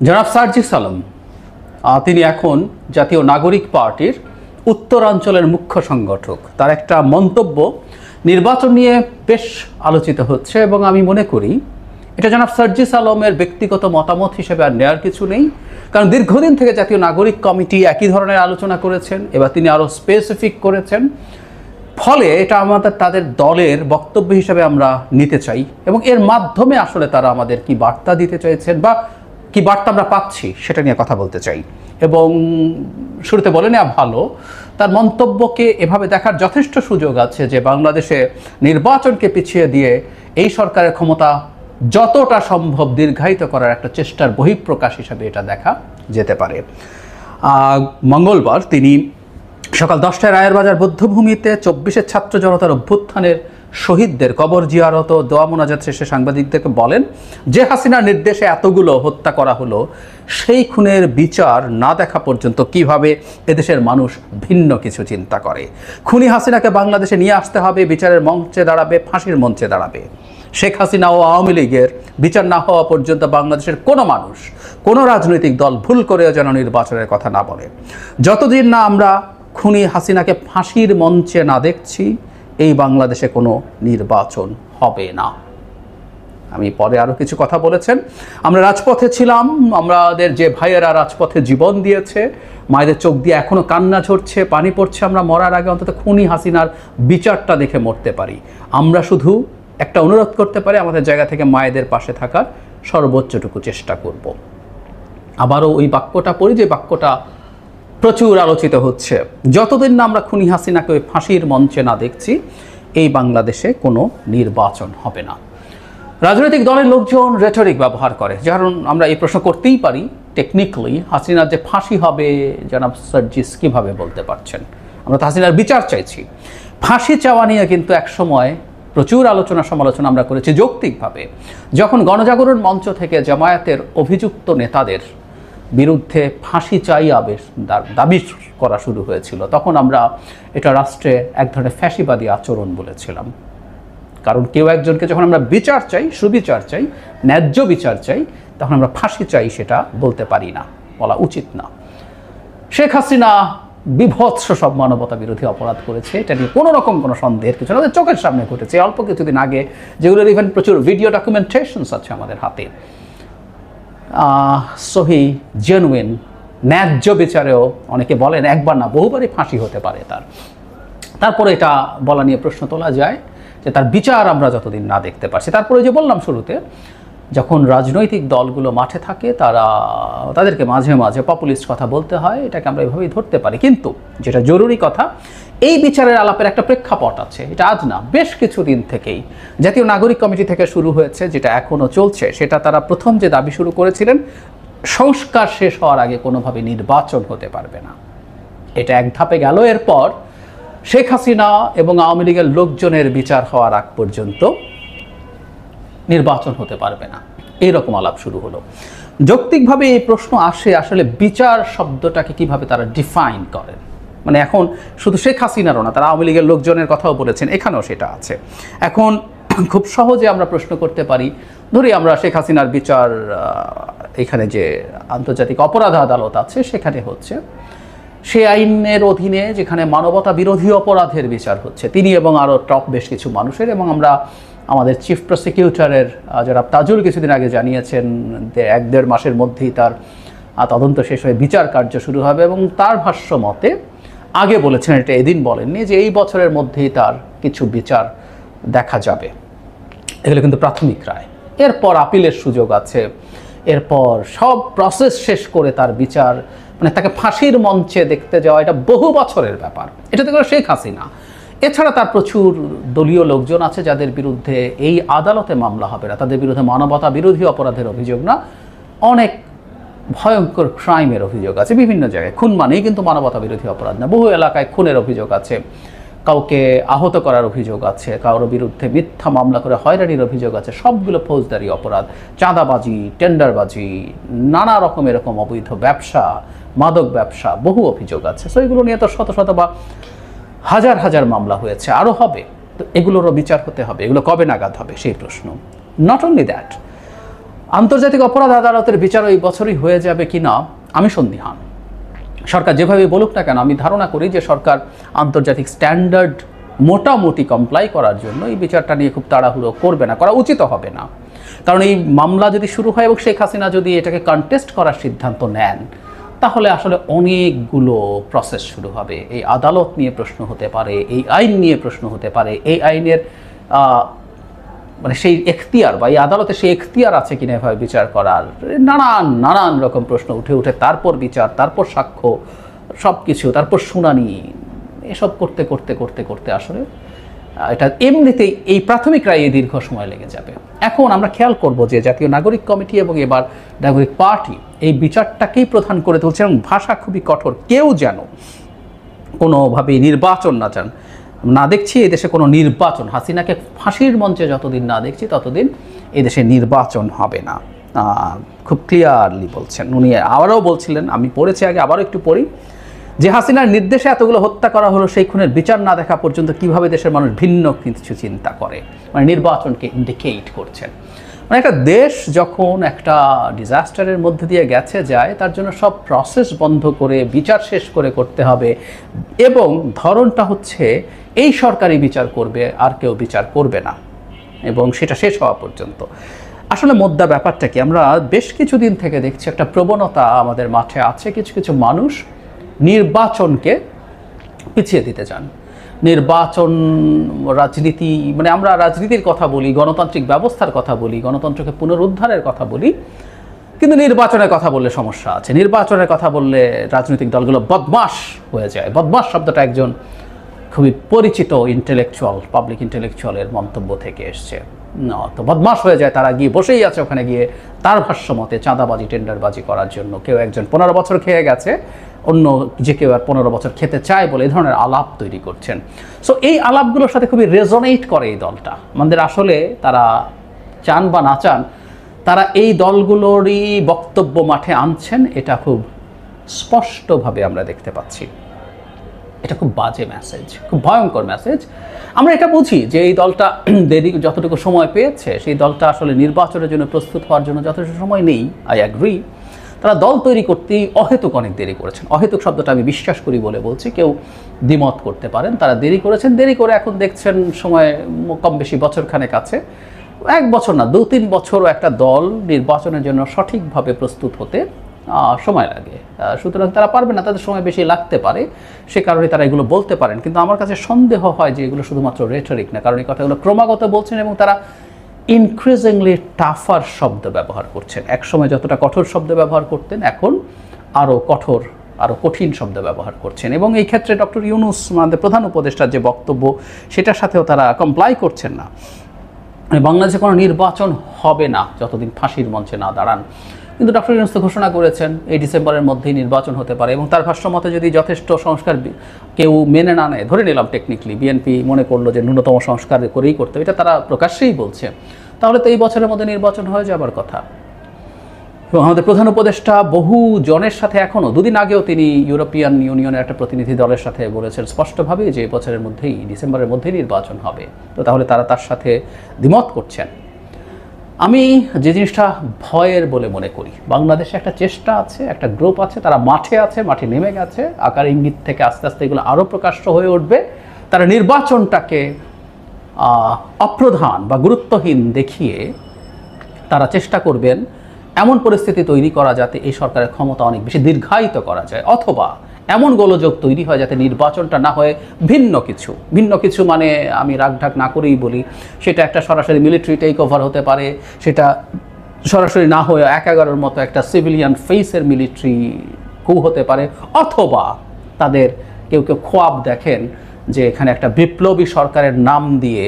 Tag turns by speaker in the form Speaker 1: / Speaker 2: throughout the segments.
Speaker 1: জনাব সার্জিস আলম তিনি এখন জাতীয় নাগরিক পার্টির উত্তরাঞ্চলের মুখ্য সংগঠক। তার একটা মন্তব্য নির্বাচন নিয়ে বেশ আলোচিত হচ্ছে এবং আমি মনে করি এটা জনাব সার্জিস আলমের ব্যক্তিগত মতামত হিসেবে আর নেওয়ার কিছু নেই, কারণ দীর্ঘদিন থেকে জাতীয় নাগরিক কমিটি একই ধরনের আলোচনা করেছেন, এবার তিনি আরও স্পেসিফিক করেছেন। ফলে এটা আমাদের তাদের দলের বক্তব্য হিসেবে আমরা নিতে চাই এবং এর মাধ্যমে আসলে তারা আমাদের কি বার্তা দিতে চাইছেন বা কি বার্তা আমরা পাচ্ছি সেটা নিয়ে কথা বলতে চাই। এবং শুরুতে বলে নেওয়া ভালো, তার মন্তব্যকে এভাবে দেখার যথেষ্ট সুযোগ আছে যে বাংলাদেশে নির্বাচনকে পিছিয়ে দিয়ে এই সরকারের ক্ষমতা যতটা সম্ভব দীর্ঘায়িত করার একটা চেষ্টার বহিঃপ্রকাশ হিসাবে এটা দেখা যেতে পারে। মঙ্গলবার তিনি সকাল 10টায় রায়ের বাজার বৌদ্ধভূমিতে 24-এর ছাত্র জনতার অভ্যুত্থানের শহীদদের কবর জিয়ারত ও দোয়া মোনাজাত শেষে সাংবাদিকদেরকে বলেন যে হাসিনার নির্দেশে এতগুলো হত্যা করা হলো, সেই খুনের বিচার না দেখা পর্যন্ত কিভাবে এদেশের মানুষ ভিন্ন কিছু চিন্তা করে। খুনি হাসিনাকে বাংলাদেশে নিয়ে আসতে হবে, বিচারের মঞ্চে দাঁড়াবে, ফাঁসির মঞ্চে দাঁড়াবে। শেখ হাসিনা ও আওয়ামী লীগের বিচার না হওয়া পর্যন্ত বাংলাদেশের কোনো মানুষ, কোনো রাজনৈতিক দল ভুল করেও যেন নির্বাচনের কথা না বলে। যতদিন না আমরা খুনি হাসিনাকে ফাঁসির মঞ্চে না দেখছি, এই বাংলাদেশে কোনো নির্বাচন হবে না। আমি পরে আরও কিছু কথা বলেছেন। আমরা রাজপথে ছিলাম, আমাদের যে ভাইয়েরা রাজপথে জীবন দিয়েছে, মায়েদের চোখ দিয়ে এখনও কান্না ঝরছে, পানি পড়ছে। আমরা মরার আগে অন্তত খুনি হাসিনার বিচারটা দেখে মরতে পারি। আমরা শুধু একটা অনুরোধ করতে পারি, আমাদের জায়গা থেকে মায়েদের পাশে থাকার সর্বোচ্চটুকু চেষ্টা করব। আবারও ওই বাক্যটা পড়ি, যে বাক্যটা প্রচুর আলোচিত হচ্ছে, যতদিন না আমরা খুনি হাসিনাকে ওই ফাঁসির মঞ্চে না দেখছি, এই বাংলাদেশে কোনো নির্বাচন হবে না। রাজনৈতিক দলের লোকজন রেটরিক ব্যবহার করে, কারণ আমরা এই প্রশ্ন করতেই পারি, টেকনিক্যালি হাসিনার যে ফাঁসি হবে জনাব সার্জিস কীভাবে বলতে পারছেন? আমরা তো হাসিনার বিচার চাইছি। ফাঁসি চাওয়া নিয়ে কিন্তু একসময় প্রচুর আলোচনা সমালোচনা আমরা করেছি যৌক্তিকভাবে। যখন গণজাগরণ মঞ্চ থেকে জামায়াতের অভিযুক্ত নেতাদের বিরুদ্ধে ফাঁসি চাই দাবি করা শুরু হয়েছিল, তখন আমরা এটা রাষ্ট্রে এক ধরনের ফ্যাসিবাদী আচরণ বলেছিলাম। কারণ কেউ একজনকে যখন আমরা বিচার চাই, সুবিচার চাই, ন্যায্য বিচার চাই, তখন আমরা ফাঁসি চাই সেটা বলতে পারি না, বলা উচিত না। শেখ হাসিনা বিভৎস সব মানবতা বিরোধী অপরাধ করেছে, এটা নিয়ে কোনো রকম কোনো সন্দেহের কিছু না। আমাদের চোখের সামনে ঘটেছে অল্প কিছুদিন আগে, যেগুলোর ইভেন প্রচুর ভিডিও ডকুমেন্টেশনস আছে আমাদের হাতে। সহি জেনুইন ন্যায্য বিচারেও অনেকে বলেন একবার না বহুবারই ফাঁসি হতে পারে তারপরে এটা বলা নিয়ে প্রশ্ন তোলা যায় যে তার বিচার আমরা যতদিন না দেখতে পারছি। তারপরে যে বললাম শুরুতে, যখন রাজনৈতিক দলগুলো মাঠে থাকে তাদেরকে মাঝে মাঝে পপুলিস্ট কথা বলতে হয়, এটাকে আমরা এভাবেই ধরতে পারি। কিন্তু যেটা জরুরি কথা, এই বিচারের আলাপের একটা প্রেক্ষাপট আছে। এটা আজ না, বেশ কিছুদিন থেকেই জাতীয় নাগরিক কমিটি থেকে শুরু হয়েছে, যেটা এখনও চলছে। সেটা তারা প্রথম যে দাবি শুরু করেছিলেন, সংস্কার শেষ হওয়ার আগে কোনোভাবে নির্বাচন হতে পারবে না। এটা এক ধাপে গেল। এরপর শেখ হাসিনা এবং আওয়ামী লীগের লোকজনের বিচার হওয়ার আগ পর্যন্ত নির্বাচন হতে পারবে না, এইরকম আলাপ শুরু হলো। যৌক্তিকভাবে এই প্রশ্ন আসে, আসলে বিচার শব্দটাকে কিভাবে তারা ডিফাইন করেন। মানে এখন শুধু শেখ হাসিনারও না, তারা আওয়ামী লীগের লোকজনের কথাও বলেছেন, এখানেও সেটা আছে। এখন খুব সহজে আমরা প্রশ্ন করতে পারি, ধরি আমরা শেখ হাসিনার বিচার এখানে যে আন্তর্জাতিক অপরাধ আদালত আছে সেখানে হচ্ছে, সে আইনের অধীনে যেখানে মানবতা বিরোধী অপরাধের বিচার হচ্ছে, তিনি এবং আরও টপ বেশ কিছু মানুষের, এবং আমরা আমাদের চিফ প্রসিকিউটরের যারা তাজুল কিছুদিন আগে জানিয়েছেন যে 1-1.5 মাসের মধ্যেই তার তদন্ত শেষ হয়ে বিচার কার্য শুরু হবে, এবং তার ভাষ্য মতে আগে বলেছেন, এটা এদিন বলেননি, যে এই বছরের মধ্যেই তার কিছু বিচার দেখা যাবে। এগুলো কিন্তু প্রাথমিক রায়, এরপর আপিলের সুযোগ আছে, এরপর সব প্রসেস শেষ করে তার বিচার, মানে তাকে ফাঁসির মঞ্চে দেখতে যাওয়া, এটা বহু বছরের ব্যাপার। এটা তো শেখ হাসিনা। এছাড়া তার প্রচুর দলীয় লোকজন আছে যাদের বিরুদ্ধে এই আদালতে মামলা হবে না, তাদের বিরুদ্ধে মানবতা বিরোধী অপরাধের অভিযোগ না, অনেক ভয়ঙ্কর ক্রাইমের অভিযোগ আছে বিভিন্ন জায়গায়। খুন মানেই কিন্তু মানবতা বিরোধী অপরাধ না, বহু এলাকায় খুনের অভিযোগ আছে, কাউকে আহত করার অভিযোগ আছে, কারোর বিরুদ্ধে মিথ্যা মামলা করে হয়রানির অভিযোগ আছে, সবগুলো ফৌজদারি অপরাধ। চাঁদাবাজি, টেন্ডারবাজি, নানা রকম এরকম অবৈধ ব্যবসা, মাদক ব্যবসা, বহু অভিযোগ আছে। সো এগুলো নিয়ে তো শত শত বা হাজার হাজার মামলা হয়েছে, আরও হবে। তো এগুলোরও বিচার হতে হবে। এগুলো কবে নাগাদ হবে সেই প্রশ্ন। নট অনলি দ্যাট, আন্তর্জাতিক অপরাধ আদালতের বিচার এই বছরই হয়ে যাবে কিনা আমি সন্দিহান। সরকার যেভাবে বলুক না কেন, আমি ধারণা করি যে সরকার আন্তর্জাতিক স্ট্যান্ডার্ড মোটামুটি কমপ্লাই করার জন্য এই বিচারটা নিয়ে খুব তাড়াহুড়ো করবে না, করা উচিত হবে না। কারণ এই মামলা যদি শুরু হয় এবং শেখ হাসিনা যদি এটাকে কন্টেস্ট করার সিদ্ধান্ত নেন, তাহলে আসলে অনেকগুলো প্রসেস শুরু হবে। এই আদালত নিয়ে প্রশ্ন হতে পারে, এই আইন নিয়ে প্রশ্ন হতে পারে, এই আইনের মানে সেই এখতিয়ার বা এই আদালতে সেই এখতিয়ার আছে কিনা এভাবে বিচার করার, নানান রকম প্রশ্ন উঠে তারপর বিচার, তারপর সাক্ষ্য, সব কিছু, তারপর শুনানি, এসব করতে করতে করতে করতে আসলে এটা এমনিতেই এই প্রাথমিক রায়ে দীর্ঘ সময় লেগে যাবে। এখন আমরা খেয়াল করব যে জাতীয় নাগরিক কমিটি এবং এবার নাগরিক পার্টি এই বিচারটাকেই প্রধান করে তুলছে এবং ভাষা খুবই কঠোর। কেউ যেন কোনোভাবেই নির্বাচন না দেখছি এদেশে কোনো নির্বাচন, হাসিনাকে ফাঁসির মঞ্চে যতদিন না দেখছি ততদিন এদেশে নির্বাচন হবে না, খুব ক্লিয়ারলি বলছেন উনি। আবারও বলছিলেন, আমি পড়েছি আগে, আবারও একটু পড়ি, যে হাসিনার নির্দেশে এতগুলো হত্যা করা হলো, সেই খুনের বিচার না দেখা পর্যন্ত কিভাবে দেশের মানুষ ভিন্ন কিছু চিন্তা করে, মানে নির্বাচনকে ইন্ডিকেট করছেন। মানে একটা দেশ যখন একটা ডিজাস্টারের মধ্যে দিয়ে যায়, তার জন্য সব প্রসেস বন্ধ করে বিচার শেষ করে করতে হবে, এবং ধরনটা হচ্ছে এই সরকারি বিচার করবে, আর কেউ বিচার করবে না, এবং সেটা শেষ হওয়া পর্যন্ত। আসলে মোদ্দা ব্যাপারটা কি, আমরা বেশ কিছুদিন থেকে দেখছি একটা প্রবণতা আমাদের মাঠে আছে, কিছু কিছু মানুষ নির্বাচনকে পিছিয়ে দিতে চান। নির্বাচন রাজনীতি, মানে আমরা রাজনীতির কথা বলি, গণতান্ত্রিক ব্যবস্থার কথা বলি, গণতন্ত্রকে পুনরুদ্ধারের কথা বলি, কিন্তু নির্বাচনের কথা বললে সমস্যা আছে। নির্বাচনের কথা বললে রাজনৈতিক দলগুলো বদমাশ হয়ে যায়। বদমাশ শব্দটা একজন খুবই পরিচিত ইন্টেলেকচুয়াল, পাবলিক ইন্টেলেকচুয়ালের মন্তব্য থেকে এসছে। তো বদমাশ হয়ে যায়, তারা গিয়ে বসেই আছে ওখানে গিয়ে তার ভাষ্য মতে চাঁদাবাজি, টেন্ডারবাজি করার জন্য। কেউ একজন 15 বছর খেয়ে গেছে, অন্য যে কেউ আর 15 বছর খেতে চায় বলে এই ধরনের আলাপ তৈরি করছেন। সো এই আলাপগুলোর সাথে খুবই রেজোনেট করে এই দলটা। আমাদের আসলে তারা চান বা না চান, তারা এই দলগুলোরই বক্তব্য মাঠে আনছেন, এটা খুব স্পষ্টভাবে আমরা দেখতে পাচ্ছি। এটা খুব বাজে মেসেজ, খুব ভয়ঙ্কর মেসেজ। আমরা এটা বুঝি যে এই দলটা যতটুকু সময় পেয়েছে, সেই দলটা আসলে নির্বাচনের জন্য প্রস্তুত হওয়ার জন্য যথেষ্ট সময় নেই। I agree. তারা দল তৈরি করতেই অহেতুক অনেক দেরি করেছেন। অহেতুক শব্দটা আমি বিশ্বাস করি বলে বলছি, কেউ দ্বিমত করতে পারেন। তারা দেরি করেছেন, দেরি করে এখন দেখছেন সময় কম বেশি বছরখানেক আছে, 1 বছর না 2-3 বছরও একটা দল নির্বাচনের জন্য সঠিকভাবে প্রস্তুত হতে সময় লাগে। সুতরাং তারা পারবে না, তাদের সময় বেশি লাগতে পারে, সে কারণে তারা এগুলো বলতে পারেন। কিন্তু আমার কাছে সন্দেহ হয় যে এগুলো শুধুমাত্র রেটরিক না, কারণ এই কথাগুলো ক্রমাগত বলছেন এবং তারা ইনক্রিজিংলি টাফার শব্দ ব্যবহার করছেন। একসময় যতটা কঠোর শব্দ ব্যবহার করতেন, এখন আরও কঠোর, আরও কঠিন শব্দ ব্যবহার করছেন। এবং এই ক্ষেত্রে ডক্টর ইউনূস, আমাদের প্রধান উপদেষ্টার যে বক্তব্য, সেটার সাথেও তারা কমপ্লাই করছেন না। বাংলাদেশে কোনো নির্বাচন হবে না যতদিন ফাঁসির মঞ্চে না দাঁড়ান। কিন্তু ডক্টর ইউনূস তো ঘোষণা করেছেন এই ডিসেম্বরের মধ্যেই নির্বাচন হতে পারে, এবং তার ভাষ্যমতে যদি যথেষ্ট সংস্কার কেউ মেনে না নেয়, ধরে নিলাম টেকনিক্যালি বিএনপি মনে করলো যে ন্যূনতম সংস্কার করেই করতে হবে, এটা তারা প্রকাশ্যেই বলছে, তাহলে তো এই বছরের মধ্যে নির্বাচন হয়ে যাবার কথা। এবং আমাদের প্রধান উপদেষ্টা বহু জনের সাথে, এখনও 2 দিন আগেও তিনি ইউরোপিয়ান ইউনিয়নের একটা প্রতিনিধি দলের সাথে বলেছেন স্পষ্টভাবে যে এই বছরের মধ্যেই, ডিসেম্বরের মধ্যেই নির্বাচন হবে। তো তাহলে তারা তার সাথে দ্বিমত করছেন। আমি যে জিনিসটা ভয়ের বলে মনে করি, বাংলাদেশে একটা চেষ্টা আছে, একটা গ্রুপ আছে, তারা মাঠে আছে, মাঠে নেমে গেছে, আকার ইঙ্গিত থেকে আস্তে আস্তে এগুলো আরও প্রকাশ্য হয়ে উঠবে। তারা নির্বাচনটাকে অপ্রধান বা গুরুত্বহীন দেখিয়ে তারা চেষ্টা করবেন এমন পরিস্থিতি তৈরি করা যাতে এই সরকারের ক্ষমতা অনেক বেশি দীর্ঘায়িত করা যায়, অথবা এমন গোলযোগ তৈরি হয় যাতে নির্বাচনটা না হয়ে ভিন্ন কিছু মানে আমি রাগঢাক না করেই বলি, সেটা একটা সরাসরি মিলিটারি টেক ওভার হতে পারে, সেটা সরাসরি না হয়ে 1-11-র মতো একটা সিভিলিয়ান ফেসের মিলিটারি কু হতে পারে, অথবা তাদের কেউ খোয়াব দেখেন যে এখানে একটা বিপ্লবী সরকারের নাম দিয়ে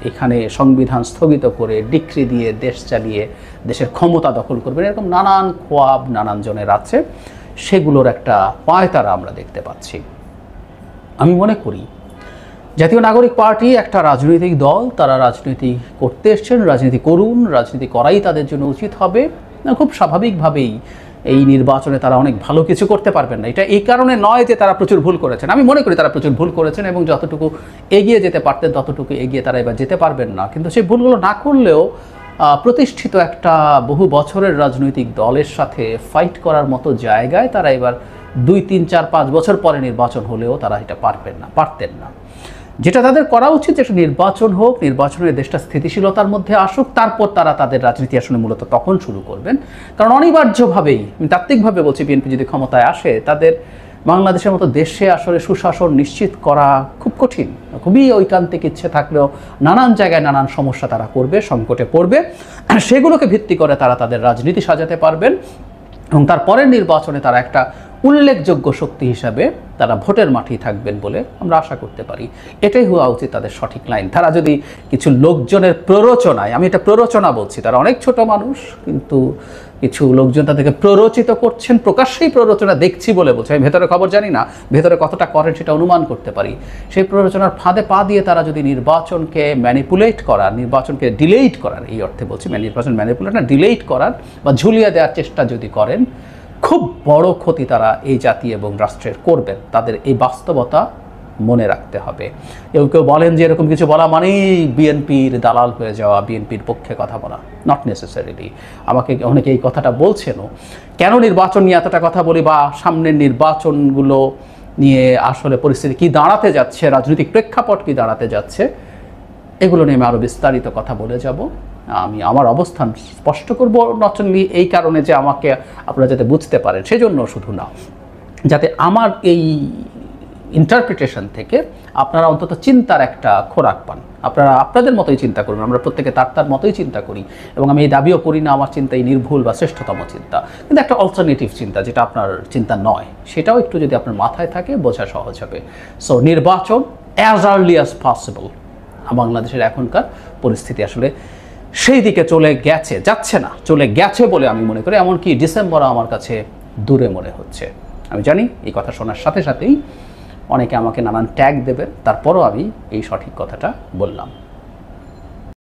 Speaker 1: এখানে সংবিধান স্থগিত করে ডিক্রি দিয়ে দেশ চালিয়ে দেশের ক্ষমতা দখল করবেন, এরকম নানান খোয়াব নানান জনের আছে। সেগুলোর একটা পায়তারা আমরা দেখতে পাচ্ছি। আমি মনে করি জাতীয় নাগরিক পার্টি একটা রাজনৈতিক দল, তারা রাজনীতি করতে এসছেন, রাজনীতি করুন, রাজনীতি করাই তাদের জন্য উচিত হবে। খুব স্বাভাবিকভাবেই এই নির্বাচনে তারা অনেক ভালো কিছু করতে পারবেন না, এটা এই কারণে নয় যে তারা প্রচুর ভুল করেছেন। আমি মনে করি তারা প্রচুর ভুল করেছেন এবং যতটুকু এগিয়ে যেতে পারতেন ততটুকু এগিয়ে তারা এবার যেতে পারবেন না। কিন্তু সেই ভুলগুলো না করলেও প্রতিষ্ঠিত একটা বহু বছরের রাজনৈতিক দলের সাথে ফাইট করার মতো জায়গায় তারা এবার 2, 3, 4, 5 বছর পরে নির্বাচন হলেও তারা এটা পারতেন না। যেটা তাদের করা উচিত যে নির্বাচন হোক, নির্বাচনের দেশটা স্থিতিশীলতার মধ্যে আসুক, তারপর তারা তাদের রাজনীতি আসলে মূলত তখন শুরু করবেন। কারণ অনিবার্যভাবেই, আমি তাত্ত্বিকভাবে বলছি, বিএনপি যদি ক্ষমতায় আসে, তাদের বাংলাদেশের মতো দেশে আসলে সুশাসন নিশ্চিত করা খুব কঠিন। খুবই ঐকান্তিক ইচ্ছে থাকলেও নানান জায়গায় নানান সমস্যা তারা করবে, সংকটে পড়বে। সেগুলোকে ভিত্তি করে তারা তাদের রাজনীতি সাজাতে পারবেন এবং তারপরের নির্বাচনে তারা একটা উল্লেখযোগ্য শক্তি হিসাবে তারা ভোটের মাঠেই থাকবেন বলে আমরা আশা করতে পারি। এটাই হওয়া উচিত তাদের সঠিক লাইন। তারা যদি কিছু লোকজনের প্ররোচনায়, আমি এটা প্ররোচনা বলছি, তারা অনেক ছোট মানুষ, কিন্তু কিছু লোকজন তাদেরকে প্ররোচিত করছেন, প্রকাশ্যেই প্ররোচনা দেখছি বলে বলছে, আমি ভেতরে খবর জানি না, ভেতরে কতটা করেন সেটা অনুমান করতে পারি। সেই প্ররোচনার ফাঁদে পা দিয়ে তারা যদি নির্বাচনকে ম্যানিপুলেট করার, নির্বাচনকে ডিলেট করার, এই অর্থে বলছি, নির্বাচন ম্যানিপুলেট না, ডিলেট করার বা ঝুলিয়ে দেওয়ার চেষ্টা যদি করেন, খুব বড় ক্ষতি তারা এই জাতি এবং রাষ্ট্রের করবেন। তাদের এই বাস্তবতা মনে রাখতে হবে। কেউ বলেন যে এরকম কিছু বলা মানেই বিএনপির দালাল হয়ে যাওয়া, বিএনপির পক্ষে কথা বলা। Not necessarily. আমাকে অনেকে এই কথাটা বলছেনও। কেন নির্বাচন নিয়ে এতটা কথা বলি, বা সামনের নির্বাচনগুলো নিয়ে আসলে পরিস্থিতি কী দাঁড়াতে যাচ্ছে, রাজনৈতিক প্রেক্ষাপট কী দাঁড়াতে যাচ্ছে, এগুলো নিয়ে আমি আরও বিস্তারিত কথা বলে যাব। আমি আমার অবস্থান স্পষ্ট করব, নট অনলি এই কারণে যে আমাকে আপনারা যাতে বুঝতে পারেন সেজন্য শুধু না, যাতে আমার এই ইন্টারপ্রিটেশন থেকে আপনারা অন্তত চিন্তার একটা খোরাক পান। আপনারা আপনাদের মতোই চিন্তা করবেন, আমরা প্রত্যেকে তার মতোই চিন্তা করি, এবং আমি এই দাবিও করি না আমার চিন্তা এই নির্ভুল বা শ্রেষ্ঠতম চিন্তা, কিন্তু একটা অল্টারনেটিভ চিন্তা যেটা আপনার চিন্তা নয়, সেটাও একটু যদি আপনার মাথায় থাকে বোঝা সহজ হবে। সো নির্বাচন অ্যাজ আর্লি অ্যাজ পসিবল। বাংলাদেশের এখনকার পরিস্থিতি আসলে সেই দিকে চলে গেছে, যাচ্ছে না, চলে গেছে বলে আমি মনে করি। এমনকি ডিসেম্বর আমার কাছে দূরে মনে হচ্ছে। আমি জানি এই কথা শোনার সাথে সাথেই অনেকে আমাকে নানান ট্যাগ দেবে, তারপরও আমি এই সঠিক কথাটা বললাম।